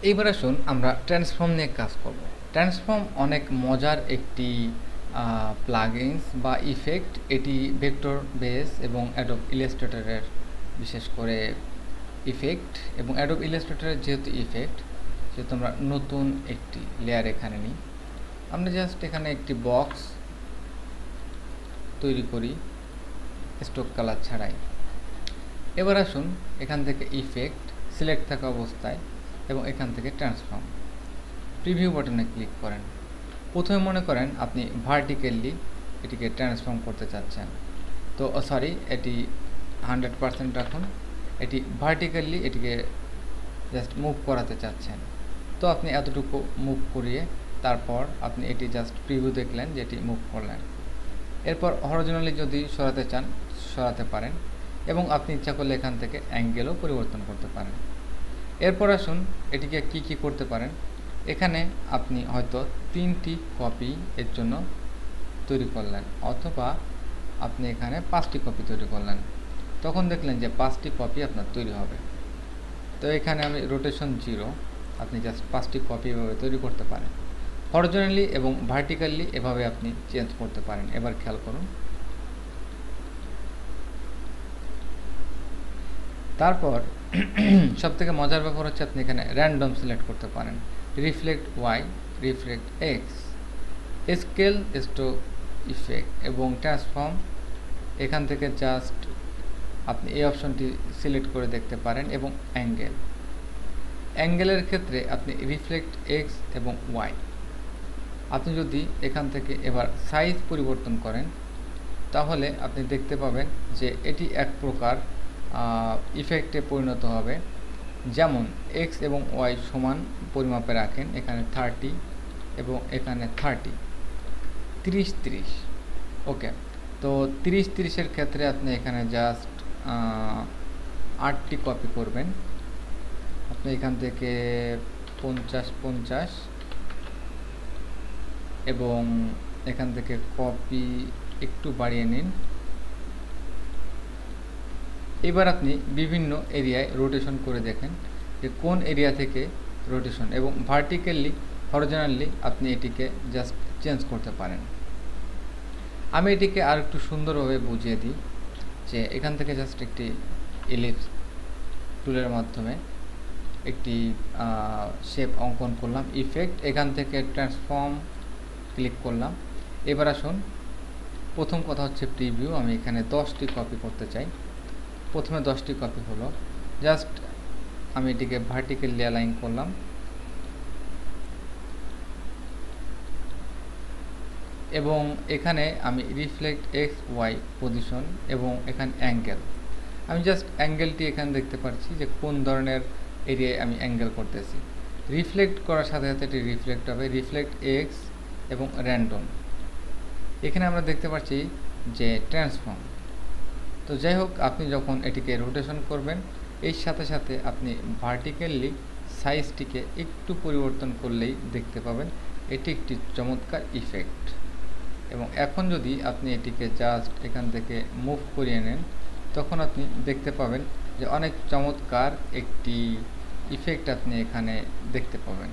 এইবার আসুন আমরা ট্রান্সফর্ম নিয়ে কাজ করব। ট্রান্সফর্ম অনেক মজার একটি প্লাগইনস বা ইফেক্ট। এটি ভেক্টর বেস এবং অ্যাডোব ইলাস্ট্রেটরের বিশেষ করে ইফেক্ট, এবং অ্যাডোব ইলাস্ট্রেটরের যেহেতু ইফেক্ট, সেহেতু আমরা নতুন একটি লেয়ার এখানে নিই। আমরা জাস্ট এখানে একটি বক্স তৈরি করি স্ট্রোক কালার ছাড়াই। এবার আসুন এখান থেকে ইফেক্ট সিলেক্ট থাকা অবস্থায় এবং এখান থেকে ট্রান্সফর্ম প্রিভিউ বাটনে ক্লিক করেন। প্রথমে মনে করেন আপনি ভার্টিক্যালি এটিকে ট্রান্সফর্ম করতে চাচ্ছেন, তো সরি, এটি 100% রাখুন। এটি ভার্টিক্যালি এটিকে জাস্ট মুভ করাতে চাচ্ছেন, তো আপনি এতটুকু মুভ করিয়ে তারপর আপনি এটি জাস্ট প্রিভিউ দেখলেন যে এটি মুভ করলেন। এরপর হরিজন্টালি যদি সরাতে চান সরাতে পারেন, এবং আপনি ইচ্ছা করলে এখান থেকে অ্যাঙ্গেলও পরিবর্তন করতে পারেন। এরপর আসুন এটিকে কি করতে পারেন। এখানে আপনি হয়তো 3টি কপি এর জন্য তৈরি করলেন, অথবা আপনি এখানে 5টি কপি তৈরি করলেন। তখন দেখলেন যে 5টি কপি আপনার তৈরি হবে। তো এখানে আমি রোটেশন 0, আপনি জাস্ট 5টি কপি এভাবে তৈরি করতে পারেন। হরিজন্টালি এবং ভার্টিক্যালি এভাবে আপনি চেঞ্জ করতে পারেন। এবার খেয়াল করুন। তারপর সবথেকে মজার ব্যাপার হচ্ছে আপনি এখানে র্যান্ডম সিলেক্ট করতে পারেন। Reflect Y, reflect X, scale, stroke, effect এবং ট্রান্সফর্ম। এখান থেকে জাস্ট আপনি এই অপশনটি সিলেক্ট করে দেখতে পারেন। এবং অ্যাঙ্গেলের ক্ষেত্রে আপনি রিফ্লেক্ট এক্স এবং ওয়াই। আপনি যদি এখান থেকে এবার সাইজ পরিবর্তন করেন, তাহলে আপনি দেখতে পাবেন যে এটি এক প্রকার ইফেক্টে পরিণত হবে। যেমন এক্স এবং ওয়াই সমান পরিমাপে রাখেন, এখানে 30 এবং এখানে 30, 30-30। ওকে, তো 30-30-এর ক্ষেত্রে আপনি এখানে জাস্ট 8টি কপি করবেন। আপনি এখান থেকে 50-50 এবং এখান থেকে কপি একটু বাড়িয়ে নিন। এবার আপনি বিভিন্ন এরিয়ায় রোটেশন করে দেখেন যে কোন এরিয়া থেকে রোটেশন, এবং ভার্টিক্যালি হরিজন্টালি আপনি এটিকে জাস্ট চেঞ্জ করতে পারেন। আমি এটিকে আর একটু সুন্দরভাবে বুঝিয়ে দিই যে এখান থেকে জাস্ট একটি ইলিপস টুলের মাধ্যমে একটি শেপ অঙ্কন করলাম। ইফেক্ট, এখান থেকে ট্রান্সফর্ম ক্লিক করলাম। এবার আসুন, প্রথম কথা হচ্ছে প্রিভিউ। আমি এখানে 10টি কপি করতে চাই। প্রথমে 10টি কপি হলো, জাস্ট আমি এটিকে ভার্টিক্যালি অ্যালাইন করলাম এবং এখানে আমি রিফ্লেক্ট এক্স ওয়াই পজিশন এবং এখানে অ্যাঙ্গেল, আমি জাস্ট অ্যাঙ্গেলটি এখানে দেখতে পাচ্ছি যে কোন ধরনের এরিয়ায় আমি অ্যাঙ্গেল করতেছি। রিফ্লেক্ট করার সাথে সাথে এটি রিফ্লেক্ট হবে, রিফ্লেক্ট এক্স এবং র্যান্ডম। এখানে আমরা দেখতে পাচ্ছি যে ট্রান্সফর্ম। তো যাই হোক, আপনি যখন এটিকে রোটেশন করবেন, এর সাথে সাথে আপনি ভার্টিক্যালি সাইজটিকে একটু পরিবর্তন করলেই দেখতে পাবেন এটি একটি চমৎকার ইফেক্ট। এবং এখন যদি আপনি এটিকে জাস্ট এখান থেকে মুভ করিয়ে নেন, তখন আপনি দেখতে পাবেন যে অনেক চমৎকার একটি ইফেক্ট আপনি এখানে দেখতে পাবেন।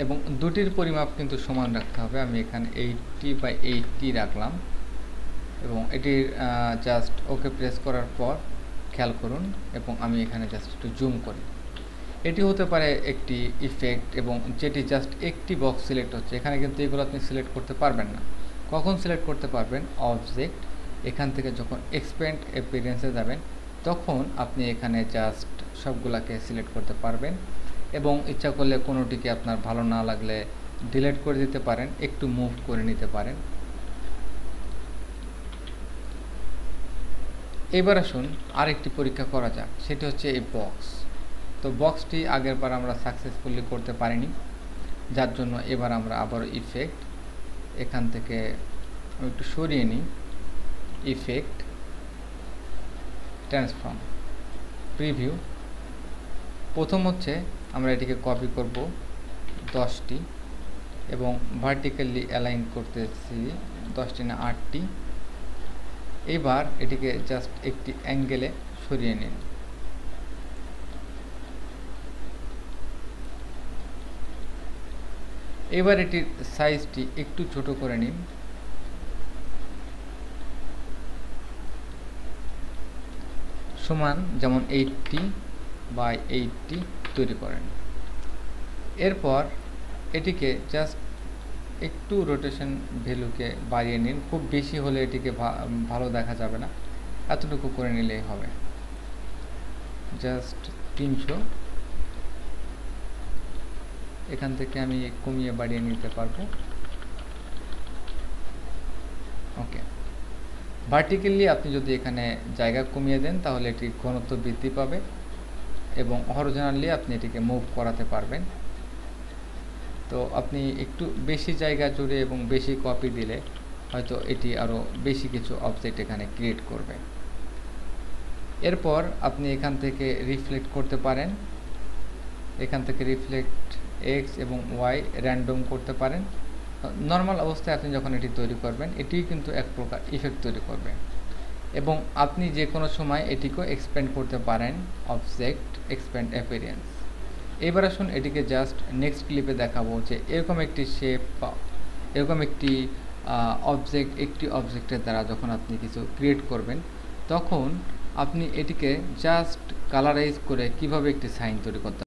এবং দুটির পরিমাপ কিন্তু সমান রাখতে হবে। আমি এখানে 80/80 রাখলাম এবং এটির জাস্ট ওকে প্রেস করার পর খেয়াল করুন, এবং আমি এখানে জাস্ট একটু জুম করি। এটি হতে পারে একটি ইফেক্ট, এবং যেটি জাস্ট একটি বক্স সিলেক্ট হচ্ছে। এখানে কিন্তু এগুলো আপনি সিলেক্ট করতে পারবেন না। কখন সিলেক্ট করতে পারবেন? অবজেক্ট, এখান থেকে যখন এক্সপ্যান্ড অ্যাপিয়ারেন্সে যাবেন, তখন আপনি এখানে জাস্ট সবগুলাকে সিলেক্ট করতে পারবেন, এবং ইচ্ছা করলে কোনোটিকে আপনার ভালো না লাগলে ডিলিট করে দিতে পারেন, একটু মুভ করে নিতে পারেন। এবার আসুন আরেকটি পরীক্ষা করা যাক, সেটি হচ্ছে এই বক্স। তো বক্সটি আগেরবার আমরা সাকসেসফুলি করতে পারিনি, যার জন্য এবার আমরা আবারও ইফেক্ট, এখান থেকে একটু সরিয়ে নিই, ইফেক্ট, ট্রান্সফর্ম, প্রিভিউ। প্রথম হচ্ছে আমরা এটিকে কপি করব 10টি এবং ভার্টিক্যালি অ্যালাইন করতেছি 10টি না 8টি। এবার এটিকে জাস্ট একটি অ্যাঙ্গেলে সরিয়ে নিন। এবার এটির সাইজটি একটু ছোট করে নিন। সমান যেমন 80/80 তৈরি করেন। এরপর এটিকে জাস্ট একটু রোটেশন ভ্যালুকে বাড়িয়ে নিন। খুব বেশি হলে এটিকে ভালো দেখা যাবে না, এতটুকু করে নিলেই হবে। জাস্ট 300। এখান থেকে আমি কমিয়ে বাড়িয়ে নিতে পারবো। ওকে, ভার্টিক্যালি আপনি যদি এখানে জায়গা কমিয়ে দেন তাহলে এটির ঘনত্ব বৃদ্ধি পাবে এবং হরিজন্টালি আপনি এটিকে মুভ করাতে পারবেন। তো আপনি একটু বেশি জায়গা জুড়ে এবং বেশি কপি দিলে হয়তো এটি আরও বেশি কিছু অবজেক্ট এখানে ক্রিয়েট করবে। এরপর আপনি এখান থেকে রিফ্লেক্ট করতে পারেন। এখান থেকে রিফ্লেক্ট এক্স এবং ওয়াই র্যান্ডম করতে পারেন। নর্মাল অবস্থায় আপনি যখন এটি তৈরি করবেন এটি কিন্তু এক প্রকার ইফেক্ট তৈরি করবে এবং আপনি যে কোনো সময় এটিকেও এক্সপ্যান্ড করতে পারেন। Object expand appearance. এবার আসুন এটিকে জাস্ট নেক্সট ক্লিপে দেখাবো যে এরকম একটি শেপ বা এরকম একটি একটি অবজেক্টের দ্বারা যখন আপনি কিছু ক্রিয়েট করবেন তখন আপনি এটিকে জাস্ট কালারাইজ করে কিভাবে একটি সাইন তৈরি করতে